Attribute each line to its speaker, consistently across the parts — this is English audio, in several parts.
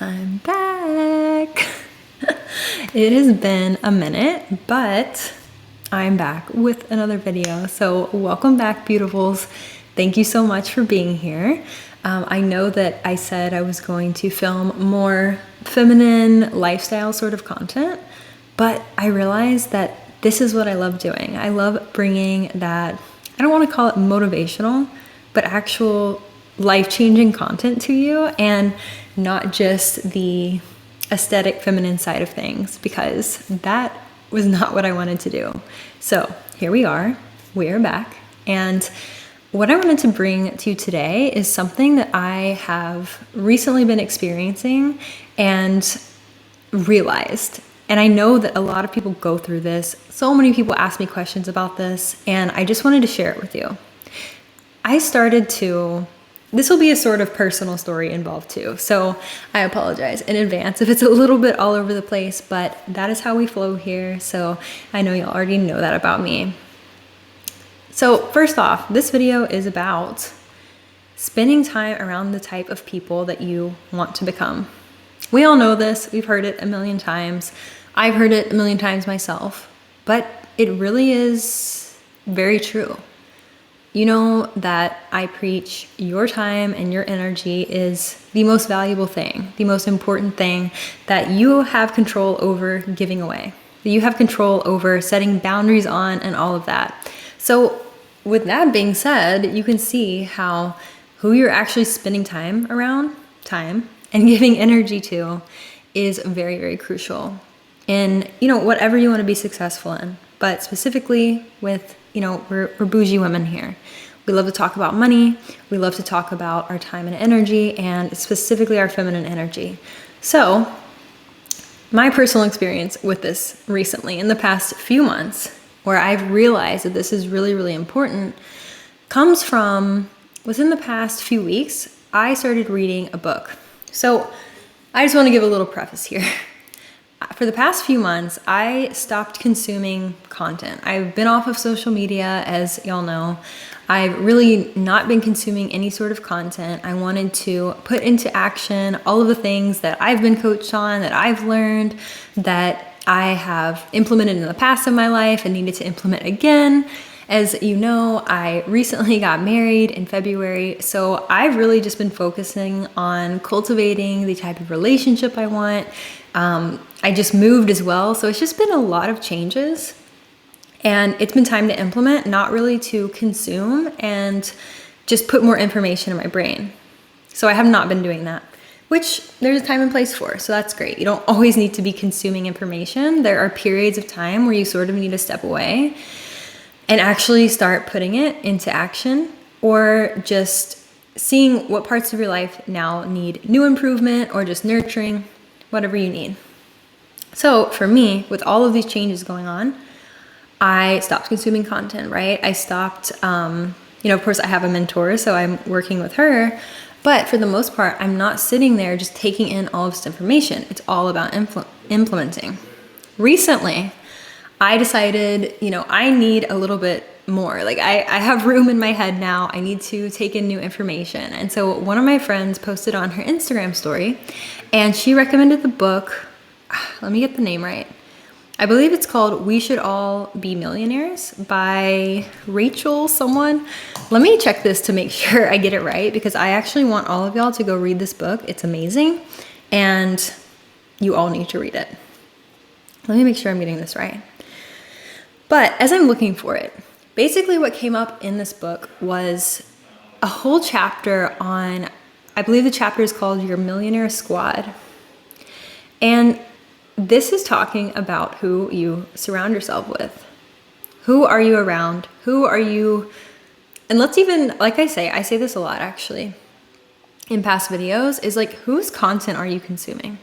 Speaker 1: I'm back. It has been a minute, but I'm back with another video. So welcome back, beautifuls. Thank you so much for being here. I know that I said I was going to film more feminine lifestyle sort of content, but I realized that this is what I love doing. I love bringing that, I don't want to call it motivational, but actual life-changing content to you, and not just the aesthetic feminine side of things, because that was not what I wanted to do. So here we are back. And what I wanted to bring to you today is something that I have recently been experiencing and realized. And I know that a lot of people go through this. So many people ask me questions about this, and I just wanted to share it with you. This will be a sort of personal story involved too, so I apologize in advance if it's a little bit all over the place, but that is how we flow here, so I know you already know that about me. So first off, this video is about spending time around the type of people that you want to become. We all know this, we've heard it a million times. I've heard it a million times myself, but it really is very true. You know that I preach your time and your energy is the most valuable thing, the most important thing that you have control over giving away, that you have control over setting boundaries on, and all of that. So with that being said, you can see how who you're actually spending time around, and giving energy to is very, very crucial in, whatever you want to be successful in, but specifically with, we're bougie women here. We love to talk about money. We love to talk about our time and energy, and specifically our feminine energy. So my personal experience with this recently in the past few months, where I've realized that this is really, really important, comes from within the past few weeks, I started reading a book. So I just want to give a little preface here. For the past few months, I stopped consuming content. I've been off of social media, as y'all know. I've really not been consuming any sort of content. I wanted to put into action all of the things that I've been coached on, that I've learned, that I have implemented in the past of my life and needed to implement again. As you know, I recently got married in February, so I've really just been focusing on cultivating the type of relationship I want. I just moved as well, so it's just been a lot of changes, and it's been time to implement, not really to consume and just put more information in my brain. So I have not been doing that, which there's a time and place for, so that's great. You don't always need to be consuming information. There are periods of time where you sort of need to step away and actually start putting it into action, or just seeing what parts of your life now need new improvement or just nurturing, whatever you need. So for me, with all of these changes going on, I stopped consuming content, right? I stopped, of course I have a mentor, so I'm working with her, but for the most part, I'm not sitting there just taking in all of this information. It's all about implementing. Recently, I decided, I need a little bit more. Like I have room in my head now. I need to take in new information. And so one of my friends posted on her Instagram story, and she recommended the book. Let me get the name right. I believe it's called We Should All Be Millionaires by Rachel someone. Let me check this to make sure I get it right, because I actually want all of y'all to go read this book. It's amazing, and you all need to read it. Let me make sure I'm getting this right. But as I'm looking for it, basically what came up in this book was a whole chapter on, I believe the chapter is called Your Millionaire Squad. And this is talking about who you surround yourself with. Who are you around? Who are you? And let's even, like I say this a lot actually in past videos, is like, whose content are you consuming?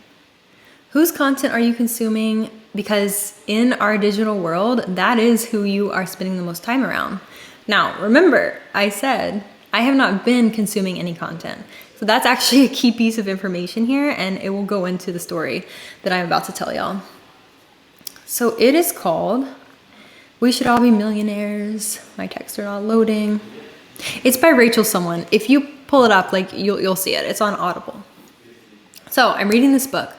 Speaker 1: Whose content are you consuming? Because in our digital world, that is who you are spending the most time around. Now, remember, I said I have not been consuming any content. So that's actually a key piece of information here, and it will go into the story that I'm about to tell y'all. So it is called We Should All Be Millionaires. My texts are not loading. It's by Rachel someone. If you pull it up, like you'll see it. It's on Audible. So I'm reading this book,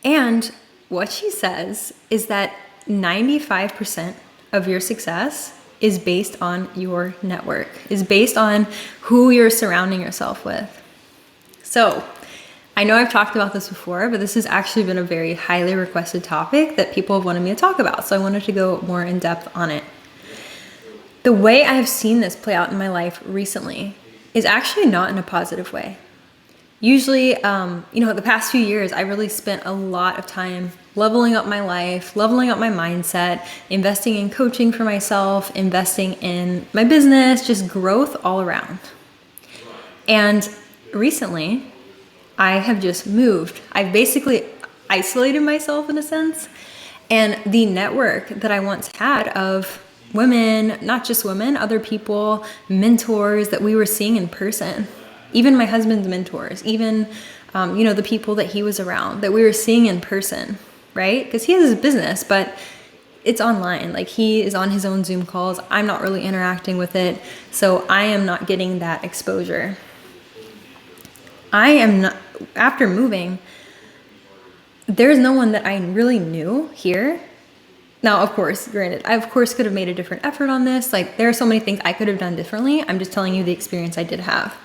Speaker 1: and what she says is that 95% of your success is based on your network, is based on who you're surrounding yourself with. So I know I've talked about this before, but this has actually been a very highly requested topic that people have wanted me to talk about. So I wanted to go more in depth on it. The way I've seen this play out in my life recently is actually not in a positive way. Usually, the past few years, I really spent a lot of time leveling up my life, leveling up my mindset, investing in coaching for myself, investing in my business, just growth all around. And recently, I have just moved. I've basically isolated myself in a sense. And the network that I once had of women, not just women, other people, mentors that we were seeing in person, even my husband's mentors, even, the people that he was around that we were seeing in person, right? Because he has his business, but it's online. Like, he is on his own Zoom calls. I'm not really interacting with it. So I am not getting that exposure. After moving, there's no one that I really knew here. Now, of course, granted, I of course could have made a different effort on this. Like, there are so many things I could have done differently. I'm just telling you the experience I did have.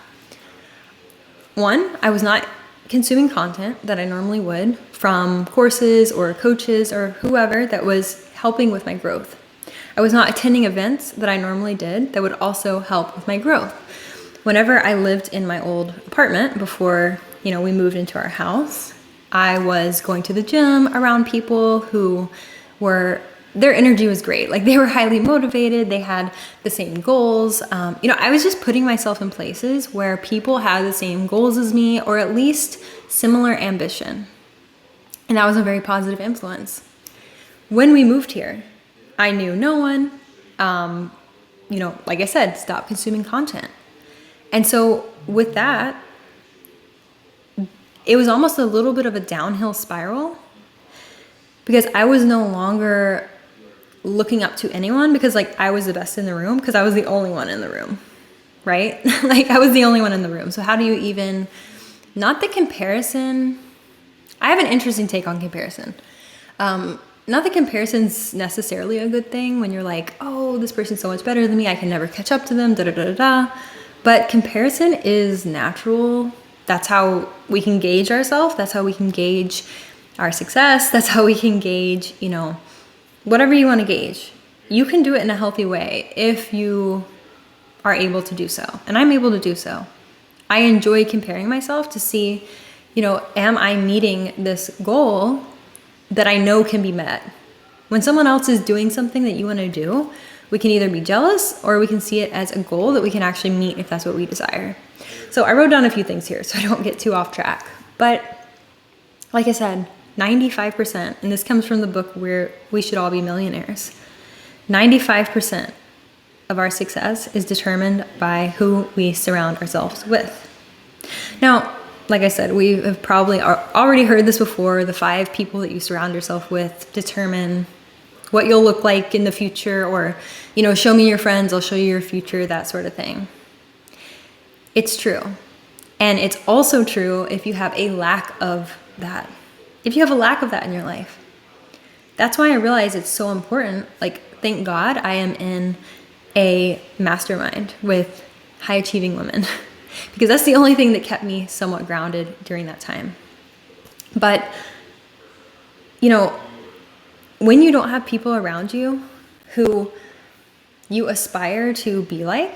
Speaker 1: One, I was not consuming content that I normally would from courses or coaches or whoever that was helping with my growth. I was not attending events that I normally did that would also help with my growth. Whenever I lived in my old apartment before, we moved into our house, I was going to the gym around people who their energy was great. Like, they were highly motivated. They had the same goals. I was just putting myself in places where people had the same goals as me, or at least similar ambition. And that was a very positive influence. When we moved here, I knew no one. Like I said, stop consuming content. And so with that, it was almost a little bit of a downhill spiral, because I was no longer looking up to anyone, because I was the best in the room because I was the only one in the room, right? I was the only one in the room. So how do you even, not the comparison. I have an interesting take on comparison. Not that comparison's necessarily a good thing when you're like, oh, this person's so much better than me, I can never catch up to them, da da da da. But comparison is natural. That's how we can gauge ourselves. That's how we can gauge our success. That's how we can gauge, whatever you want to gauge. You can do it in a healthy way if you are able to do so. And I'm able to do so. I enjoy comparing myself to see, am I meeting this goal that I know can be met? When someone else is doing something that you want to do, we can either be jealous or we can see it as a goal that we can actually meet if that's what we desire. So I wrote down a few things here so I don't get too off track. But like I said, 95%, and this comes from the book Where We Should All Be Millionaires, 95% of our success is determined by who we surround ourselves with. Now, like I said, we have probably already heard this before. The 5 people that you surround yourself with determine what you'll look like in the future, or, show me your friends, I'll show you your future, that sort of thing. It's true. And it's also true if you have a lack of that. If you have a lack of that in your life. That's why I realize it's so important. Thank God I am in a mastermind with high achieving women because that's the only thing that kept me somewhat grounded during that time. But, when you don't have people around you who you aspire to be like,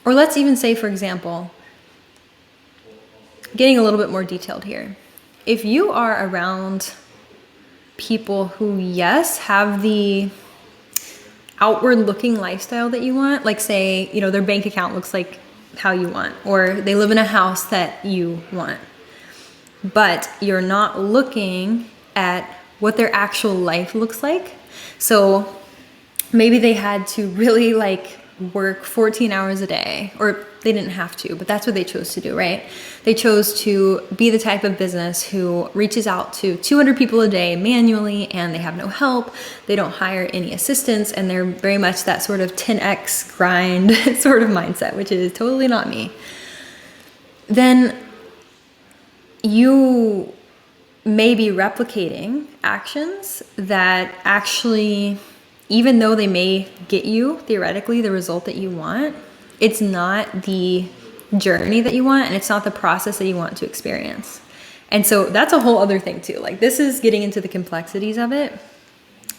Speaker 1: or let's even say, for example, getting a little bit more detailed here. If you are around people who, yes, have the outward looking lifestyle that you want, like say, their bank account looks like how you want, or they live in a house that you want, but you're not looking at what their actual life looks like. So maybe they had to really work 14 hours a day, or they didn't have to, but that's what they chose to do, right? They chose to be the type of business who reaches out to 200 people a day manually, and they have no help. They don't hire any assistants, and they're very much that sort of 10x grind sort of mindset, which is totally not me. Then you may be replicating actions that actually, even though they may get you theoretically the result that you want, it's not the journey that you want, and it's not the process that you want to experience. And so that's a whole other thing too. Like, this is getting into the complexities of it,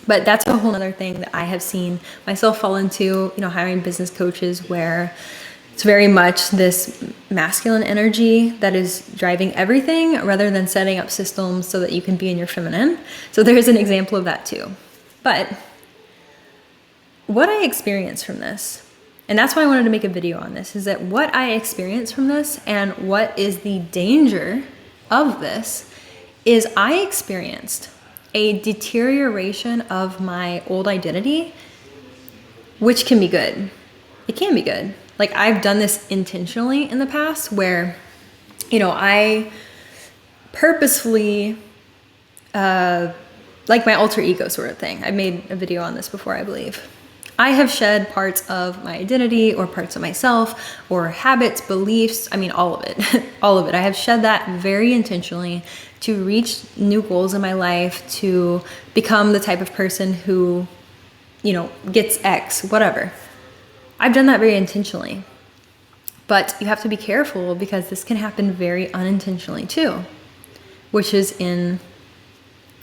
Speaker 1: but that's a whole other thing that I have seen myself fall into, hiring business coaches, where it's very much this masculine energy that is driving everything rather than setting up systems so that you can be in your feminine. So there's an example of that too. But what I experienced from this, and that's why I wanted to make a video on this, is that what I experienced from this and what is the danger of this is I experienced a deterioration of my old identity, which can be good. It can be good. Like, I've done this intentionally in the past where, I purposefully, like my alter ego sort of thing. I made a video on this before, I believe. I have shed parts of my identity or parts of myself or habits, beliefs, all of it, all of it. I have shed that very intentionally to reach new goals in my life, to become the type of person who, gets X, whatever. I've done that very intentionally, but you have to be careful because this can happen very unintentionally too, which is an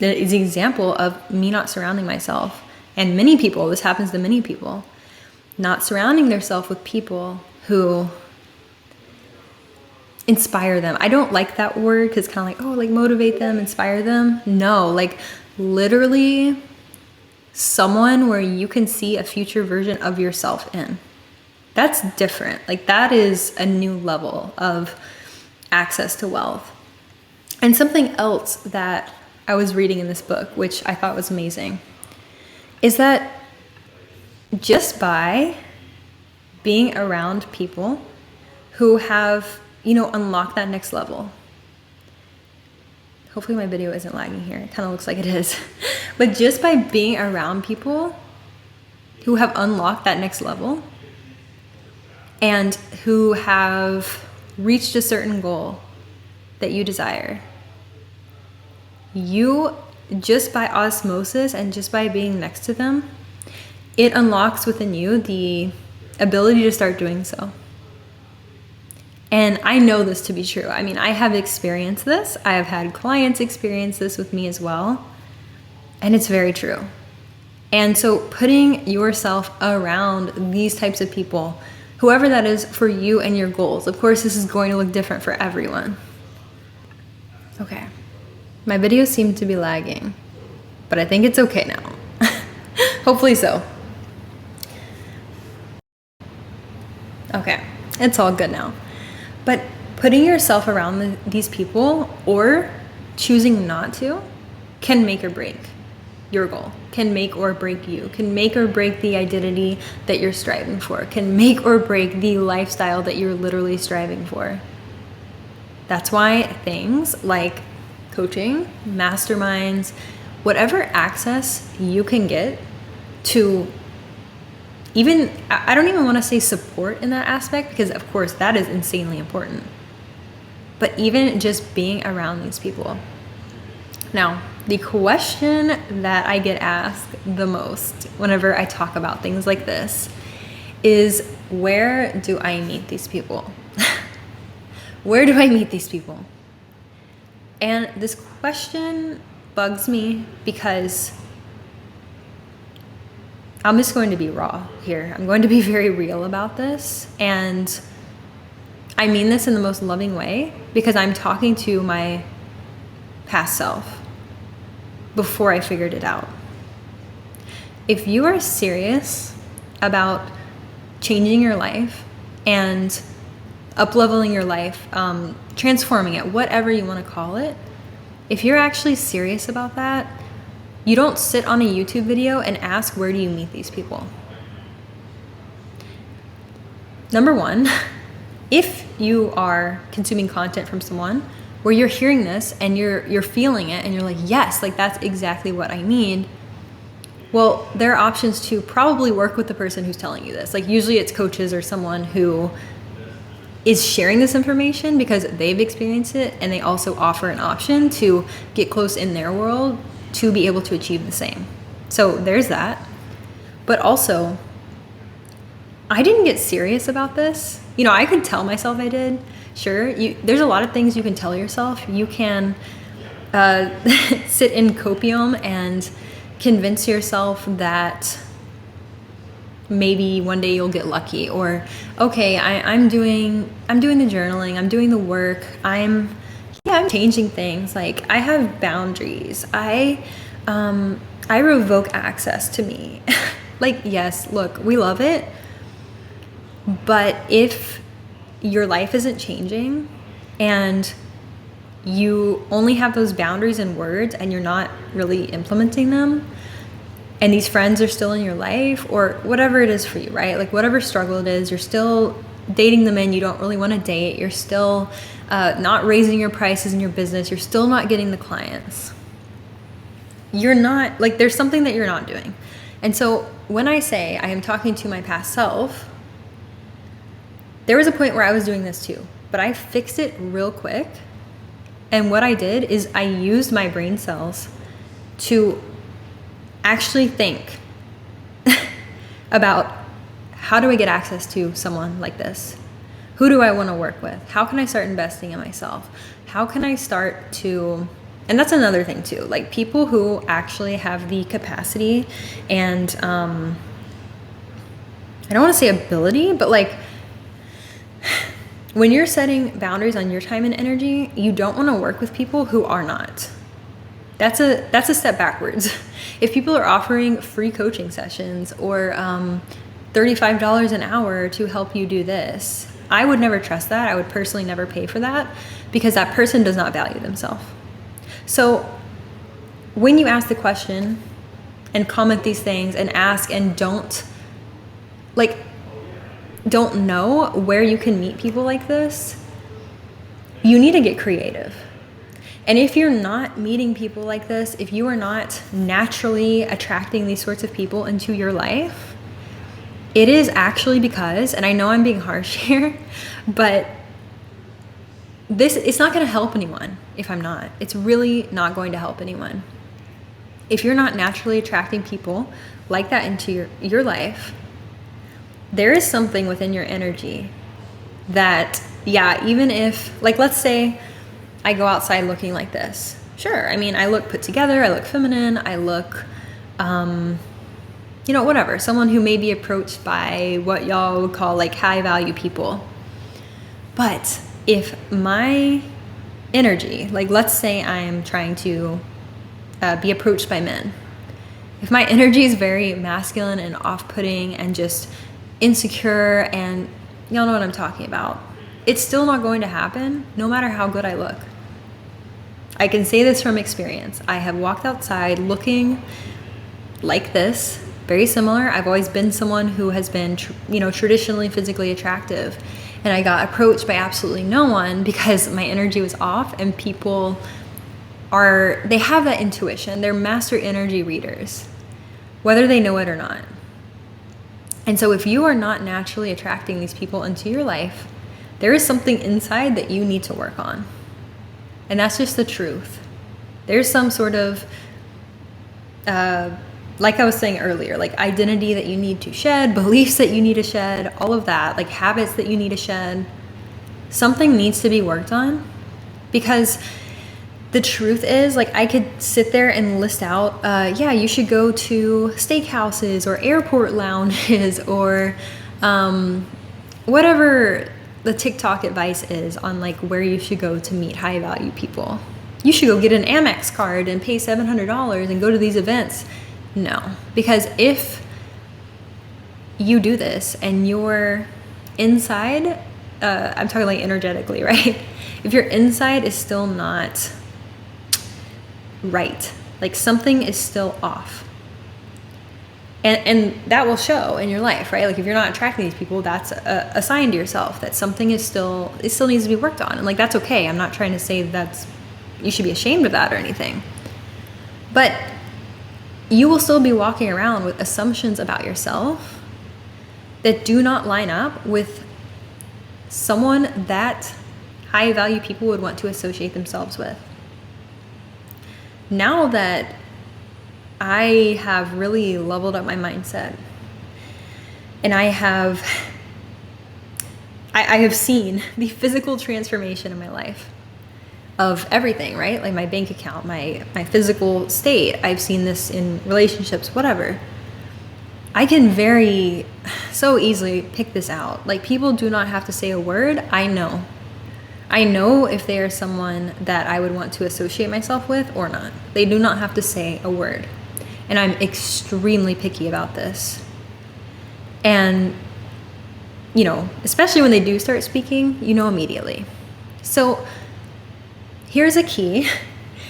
Speaker 1: example of me not surrounding myself. And many people, this happens to many people, not surrounding themselves with people who inspire them. I don't like that word because it's kind of like, motivate them, inspire them. No, like literally someone where you can see a future version of yourself in. That's different. Like, that is a new level of access to wealth. And something else that I was reading in this book, which I thought was amazing, is that just by being around people who have, unlocked that next level. Hopefully my video isn't lagging here. It kind of looks like it is. But just by being around people who have unlocked that next level and who have reached a certain goal that you desire, you, just by osmosis and just by being next to them, it unlocks within you the ability to start doing so. And I know this to be true. I have experienced this. I have had clients experience this with me as well. And it's very true. And so putting yourself around these types of people, whoever that is for you and your goals, of course, this is going to look different for everyone. Okay. My videos seem to be lagging, but I think it's okay now. Hopefully so. Okay. It's all good now. But putting yourself around these people or choosing not to can make or break your goal, can make or break you, can make or break the identity that you're striving for, can make or break the lifestyle that you're literally striving for. That's why things like coaching, masterminds, whatever access you can get to, even, I don't even want to say support in that aspect, because of course that is insanely important, but even just being around these people. Now, the question that I get asked the most whenever I talk about things like this is, where do I meet these people? Where do I meet these people? And this question bugs me because I'm just going to be raw here. I'm going to be very real about this. And I mean this in the most loving way because I'm talking to my past self before I figured it out. If you are serious about changing your life and up-leveling your life, transforming it, whatever you want to call it, if you're actually serious about that, you don't sit on a YouTube video and ask, where do you meet these people? Number one, if you are consuming content from someone where you're hearing this and you're feeling it and you're like, yes, like that's exactly what I need, well, there are options to probably work with the person who's telling you this. Like usually it's coaches or someone who is sharing this information because they've experienced it, and they also offer an option to get close in their world to be able to achieve the same. So there's that. But also, I didn't get serious about this. You know, I could tell myself I did. Sure, there's a lot of things you can tell yourself. You can sit in copium and convince yourself that maybe one day you'll get lucky, or okay, I'm doing the journaling, I'm doing the work, I'm changing things. Like, I have boundaries. I revoke access to me. Like, yes, look, we love it, but if your life isn't changing and you only have those boundaries in words and you're not really implementing them, and these friends are still in your life, or whatever it is for you, right? Like, whatever struggle it is, you're still dating the men you don't really want to date, you're still not raising your prices in your business, you're still not getting the clients. You're not, like, there's something that you're not doing. And so when I say I am talking to my past self, there was a point where I was doing this too, but I fixed it real quick. And what I did is I used my brain cells to actually think about, how do I get access to someone like this? Who do I want to work with? How can I start investing in myself? How can I start to, and that's another thing too, like, people who actually have the capacity and I don't want to say ability, but like, when you're setting boundaries on your time and energy, you don't want to work with people who are not. That's a step backwards. If people are offering free coaching sessions or $35 an hour to help you do this, I would never trust that. I would personally never pay for that, because that person does not value themselves. So when you ask the question and comment these things and ask and don't know where you can meet people like this, you need to get creative. And if you're not meeting people like this, if you are not naturally attracting these sorts of people into your life, it is actually because, and I know I'm being harsh here, but it's not going to help anyone if I'm not. It's really not going to help anyone. If you're not naturally attracting people like that into your life, there is something within your energy that, even if, like, let's say I go outside looking like this. Sure, I mean, I look put together, I look feminine, I look, whatever. Someone who may be approached by what y'all would call like high value people. But if my energy, like, let's say I'm trying to be approached by men. If my energy is very masculine and off-putting and just insecure, and y'all know what I'm talking about, it's still not going to happen no matter how good I look. I can say this from experience. I have walked outside looking like this, very similar. I've always been someone who has been, traditionally physically attractive. And I got approached by absolutely no one because my energy was off, and people they have that intuition. They're master energy readers, whether they know it or not. And so if you are not naturally attracting these people into your life, there is something inside that you need to work on. And that's just the truth. There's some sort of, like I was saying earlier, like identity that you need to shed, beliefs that you need to shed, all of that, like habits that you need to shed. Something needs to be worked on, because the truth is, like, I could sit there and list out, you should go to steakhouses or airport lounges or whatever the TikTok advice is on like where you should go to meet high value people. You should go get an Amex card and pay $700 and go to these events. No, because if you do this and your inside, I'm talking like energetically, right? If your inside is still not right, like something is still off, and that will show in your life, right? Like if you're not attracting these people, that's a sign to yourself that something it still needs to be worked on. And like, that's okay. I'm not trying to say you should be ashamed of that or anything, but you will still be walking around with assumptions about yourself that do not line up with someone that high value people would want to associate themselves with. Now that I have really leveled up my mindset, and I have seen the physical transformation in my life of everything, right? Like my bank account, my physical state. I've seen this in relationships, whatever. I can very so easily pick this out. Like, people do not have to say a word. I know if they are someone that I would want to associate myself with or not. They do not have to say a word. And I'm extremely picky about this. And, you know, especially when they do start speaking, you know immediately. So here's a key.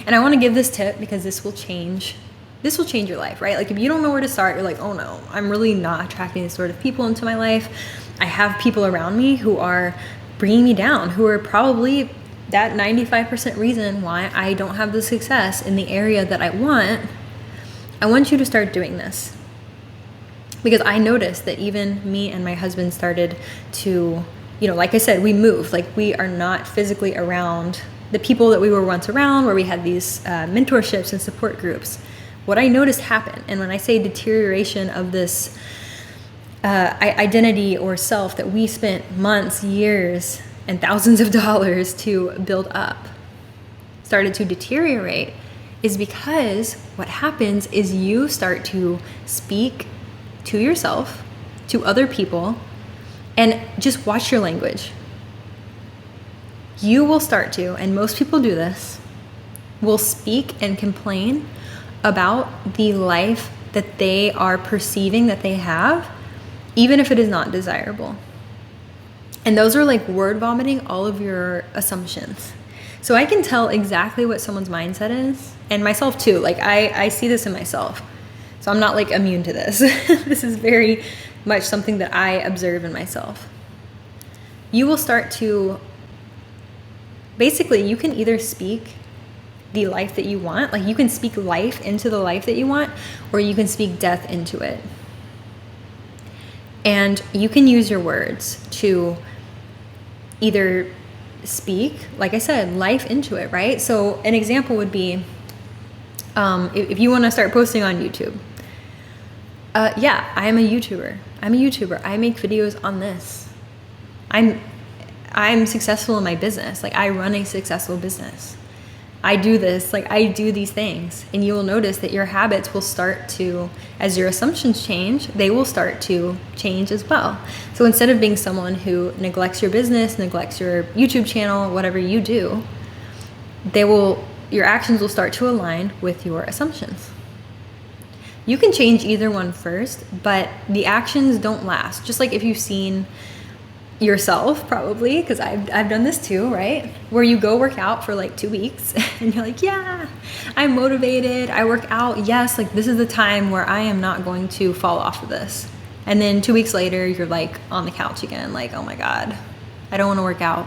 Speaker 1: And I want to give this tip because this will change your life, right? Like, if you don't know where to start, you're like, oh no, I'm really not attracting these sort of people into my life. I have people around me who are bringing me down, who are probably that 95% reason why I don't have the success in the area that I want. I want you to start doing this. Because I noticed that even me and my husband started to, you know, like I said, we moved. Like, we are not physically around the people that we were once around, where we had these mentorships and support groups. What I noticed happen, and when I say deterioration of this identity or self that we spent months, years, and thousands of dollars to build up, started to deteriorate, is because what happens is you start to speak to yourself, to other people, and just watch your language. You will start to, and most people do this, will speak and complain about the life that they are perceiving that they have, even if it is not desirable. And those are like word vomiting all of your assumptions. So I can tell exactly what someone's mindset is, and myself too. Like, I see this in myself. So I'm not like immune to this. This is very much something that I observe in myself. You will start to, basically, you can either speak the life that you want, like you can speak life into the life that you want, or you can speak death into it. And you can use your words to either speak, like I said, life into it, right? So an example would be, if you want to start posting on YouTube. Yeah, I am a YouTuber. I make videos on this. I'm successful in my business. Like, I run a successful business. I do this, like I do these things. And you will notice that your habits will start to, as your assumptions change, they will start to change as well. So instead of being someone who neglects your business, neglects your YouTube channel, whatever you do, your actions will start to align with your assumptions. You can change either one first, but the actions don't last. Just like if you've seen yourself, probably, because I've done this too, right? Where you go work out for like 2 weeks and you're like, yeah, I'm motivated, I work out, yes, like this is the time where I am not going to fall off of this. And then 2 weeks later, you're like on the couch again, like, oh my God, I don't want to work out.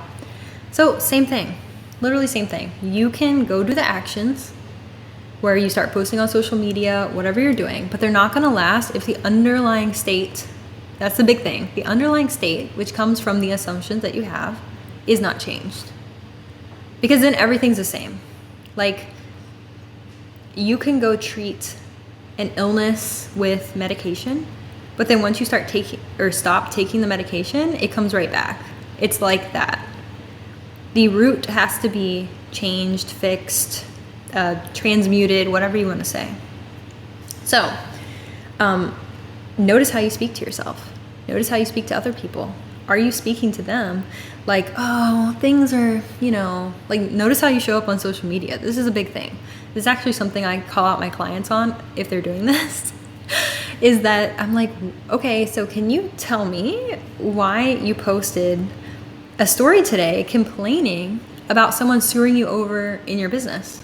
Speaker 1: So same thing, literally same thing. You can go do the actions where you start posting on social media, whatever you're doing, but they're not going to last if the underlying state, that's the big thing, the underlying state, which comes from the assumptions that you have, is not changed. Because then everything's the same. Like, you can go treat an illness with medication, but then once you start taking or stop taking the medication, it comes right back. It's like that. The root has to be changed, fixed, transmuted, whatever you want to say. So, notice how you speak to yourself. Notice how you speak to other people. Are you speaking to them like, oh, things are, like, notice how you show up on social media. This is a big thing. This is actually something I call out my clients on if they're doing this, is that I'm like, okay, so can you tell me why you posted a story today complaining about someone screwing you over in your business?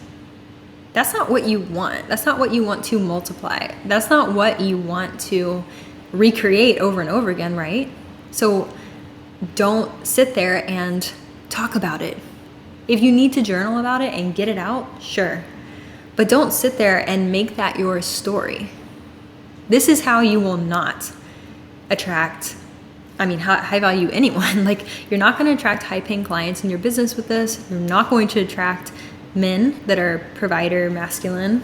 Speaker 1: That's not what you want. That's not what you want to multiply. That's not what you want to recreate over and over again, right? So don't sit there and talk about it. If you need to journal about it and get it out, sure. But don't sit there and make that your story. This is how you will not attract high value anyone. Like, you're not going to attract high paying clients in your business with this. You're not going to attract men that are provider, masculine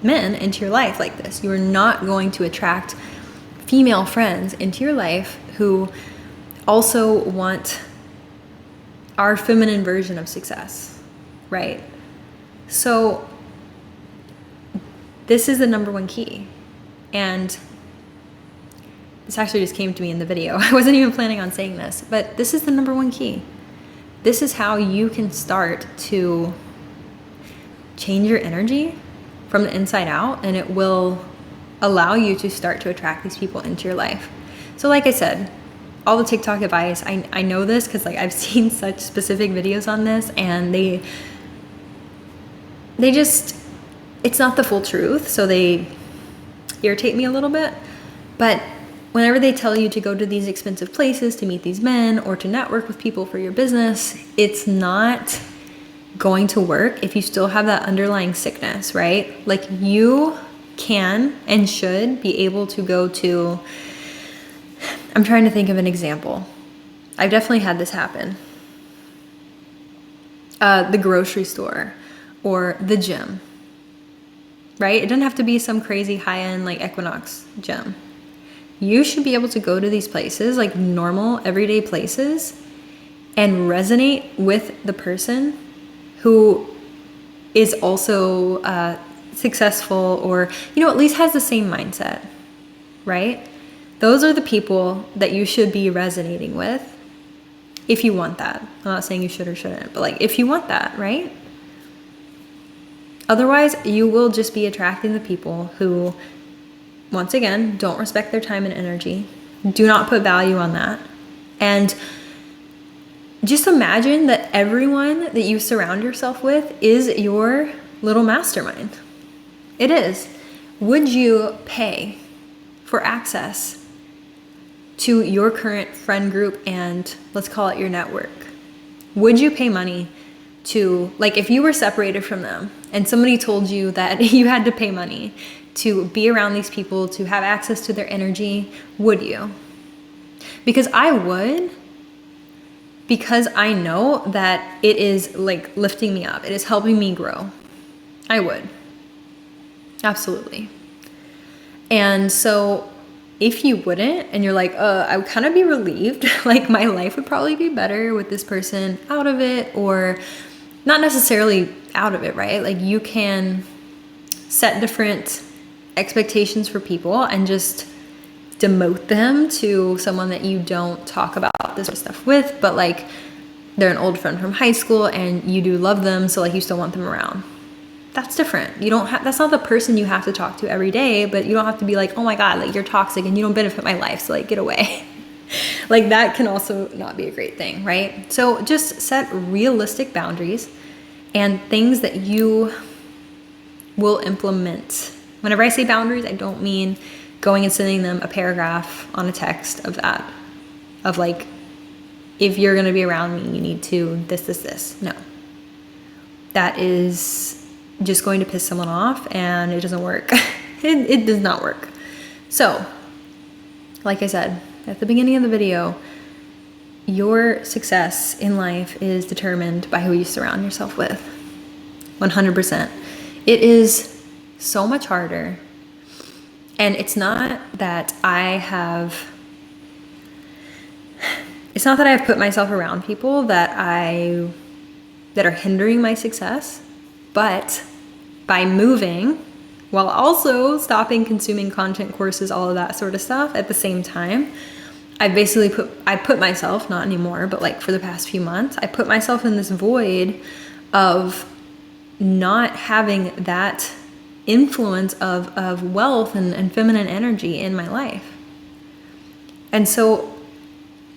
Speaker 1: men into your life like this. You are not going to attract female friends into your life who also want our feminine version of success, right? So this is the number one key. And this actually just came to me in the video. I wasn't even planning on saying this, but this is the number one key. This is how you can start to change your energy from the inside out, and it will allow you to start to attract these people into your life. So like I said, all the TikTok advice, I know this because like I've seen such specific videos on this, and they just, it's not the full truth, so they irritate me a little bit. But whenever they tell you to go to these expensive places to meet these men or to network with people for your business, it's not going to work if you still have that underlying sickness, right? Like, you can and should be able to go to, I'm trying to think of an example. I've definitely had this happen. The grocery store or the gym, right? It doesn't have to be some crazy high-end like Equinox gym. You should be able to go to these places, like normal everyday places, and resonate with the person who is also successful, or, at least has the same mindset, right? Those are the people that you should be resonating with if you want that. I'm not saying you should or shouldn't, but like, if you want that, right? Otherwise, you will just be attracting the people who, once again, don't respect their time and energy, do not put value on that. And just imagine that everyone that you surround yourself with is your little mastermind. It is. Would you pay for access to your current friend group and, let's call it, your network? Would you pay money to, like, if you were separated from them and somebody told you that you had to pay money to be around these people, to have access to their energy, would you? Because I would, because I know that it is like lifting me up. It is helping me grow. I would. Absolutely. And so if you wouldn't, and you're like, I would kind of be relieved, like my life would probably be better with this person out of it, or not necessarily out of it, right? Like, you can set different expectations for people and just demote them to someone that you don't talk about this stuff with, but like, they're an old friend from high school and you do love them, so like, you still want them around. That's different. You don't have, that's not the person you have to talk to every day, but you don't have to be like, oh my God, like, you're toxic and you don't benefit my life, so like, get away. Like, that can also not be a great thing, right? So just set realistic boundaries and things that you will implement. Whenever I say boundaries, I don't mean going and sending them a paragraph on a text of that, of like, if you're going to be around me, you need to this. No, that is just going to piss someone off, and it doesn't work. It does not work. So, like I said at the beginning of the video, your success in life is determined by who you surround yourself with. 100%. It is so much harder. And it's not that I have put myself around people that are hindering my success, but by moving while also stopping consuming content, courses, all of that sort of stuff at the same time, I put myself, not anymore, but like for the past few months, I put myself in this void of not having that influence of wealth and feminine energy in my life. And so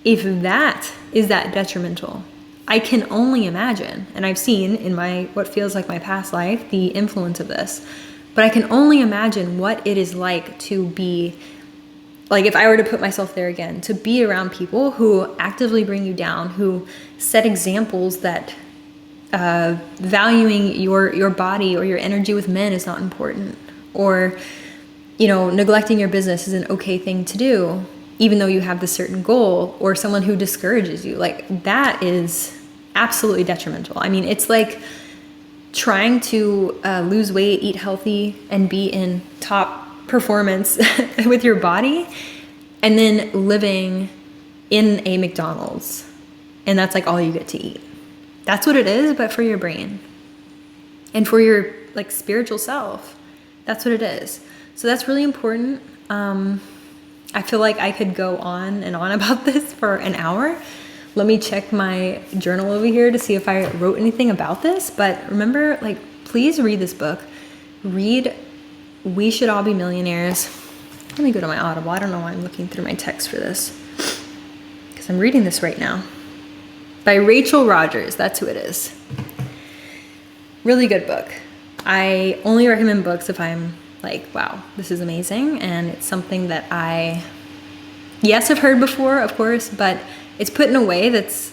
Speaker 1: if that is that detrimental, I can only imagine, and I've seen in what feels like my past life, the influence of this, but I can only imagine what it is like to be, like, if I were to put myself there again, to be around people who actively bring you down, who set examples that valuing your body or your energy with men is not important, or neglecting your business is an okay thing to do. even though you have this certain goal, or someone who discourages you. Like, that is absolutely detrimental. I mean, it's like trying to lose weight, eat healthy, and be in top performance with your body, and then living in a McDonald's, and that's like all you get to eat. That's what it is, but for your brain and for your like spiritual self. That's what it is. So that's really important. I feel like I could go on and on about this for an hour. Let me check my journal over here to see if I wrote anything about this. But remember, like, please read this book. Read We Should All Be Millionaires. Let me go to my Audible. I don't know why I'm looking through my text for this, because I'm reading this right now. By Rachel Rodgers. That's who it is. Really good book. I only recommend books if I'm like, wow, this is amazing. And it's something that I, yes, I've heard before, of course, but it's put in a way it's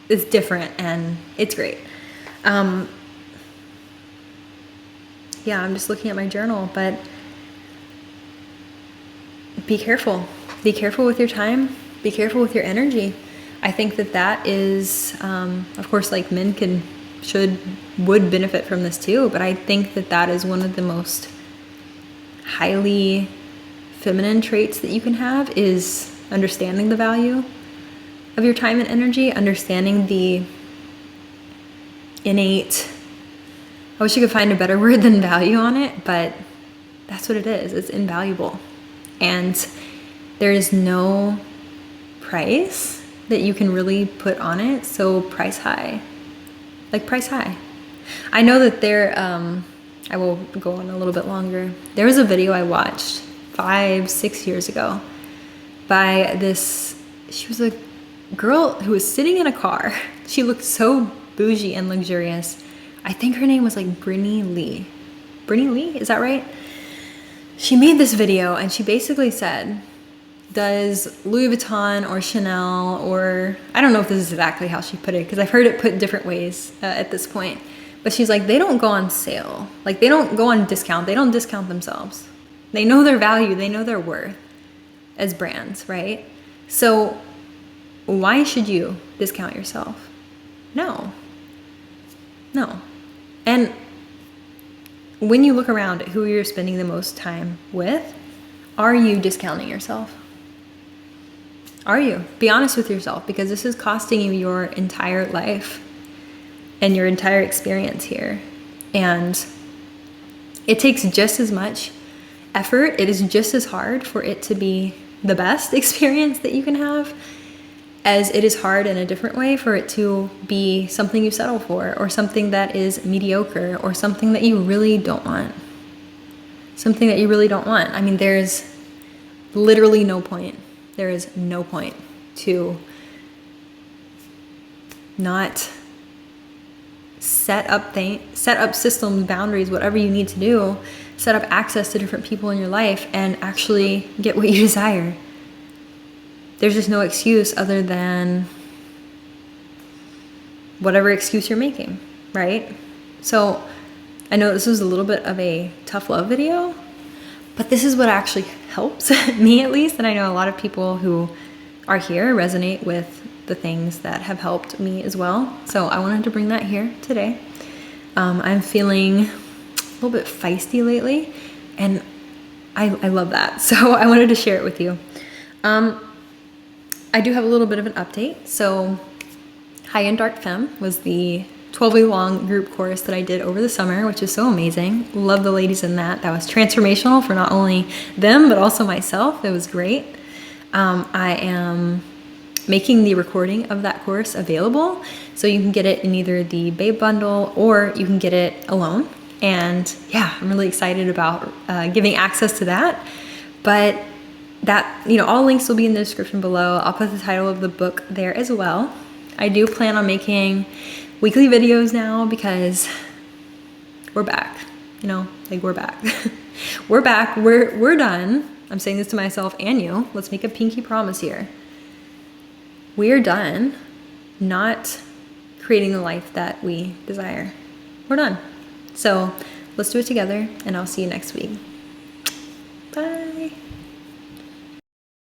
Speaker 1: different, and it's great. Yeah, I'm just looking at my journal, but be careful. Be careful with your time. Be careful with your energy. I think that is, of course, like, men would benefit from this too, but I think that is one of the most highly feminine traits that you can have, is understanding the value of your time and energy, understanding the innate, I wish you could find a better word than value on it, but that's what it is. It's invaluable. And there is no price that you can really put on it. So price high, like price high. I know that I will go on a little bit longer. There was a video I watched 5-6 years ago by this, she was a girl who was sitting in a car. She looked so bougie and luxurious. I think her name was like Brittany Lee. Brittany Lee, is that right? She made this video and she basically said, does Louis Vuitton or Chanel, or I don't know if this is exactly how she put it, because I've heard it put different ways at this point. But she's like, they don't go on sale. Like, they don't go on discount. They don't discount themselves. They know their value. They know their worth as brands, right? So why should you discount yourself? No. And when you look around at who you're spending the most time with, are you discounting yourself? Are you? Be honest with yourself, because this is costing you your entire life and your entire experience here. And it takes just as much effort. It is just as hard for it to be the best experience that you can have, as it is hard in a different way for it to be something you settle for, or something that is mediocre, or something that you really don't want. Something that you really don't want. I mean, there's literally no point. There is no point to not set up systems, boundaries, whatever you need to do, set up access to different people in your life, and actually get what you desire. There's just no excuse other than whatever excuse you're making, right? So I know this was a little bit of a tough love video, but this is what actually helps me, at least. And I know a lot of people who are here resonate with the things that have helped me as well. So I wanted to bring that here today. I'm feeling a little bit feisty lately, and I love that. So I wanted to share it with you. I do have a little bit of an update. So High and Dark Femme was the 12-week long group course that I did over the summer, which is so amazing. Love the ladies in that. That was transformational for not only them, but also myself. It was great. I am making the recording of that course available, so you can get it in either the Babe Bundle or you can get it alone. And yeah, I'm really excited about giving access to that. But that, all links will be in the description below. I'll put the title of the book there as well. I do plan on making weekly videos now, because we're back, we're back. We're back, we're done. I'm saying this to myself and you. Let's make a pinky promise here. We're done not creating the life that we desire. We're done. So let's do it together, and I'll see you next week. Bye.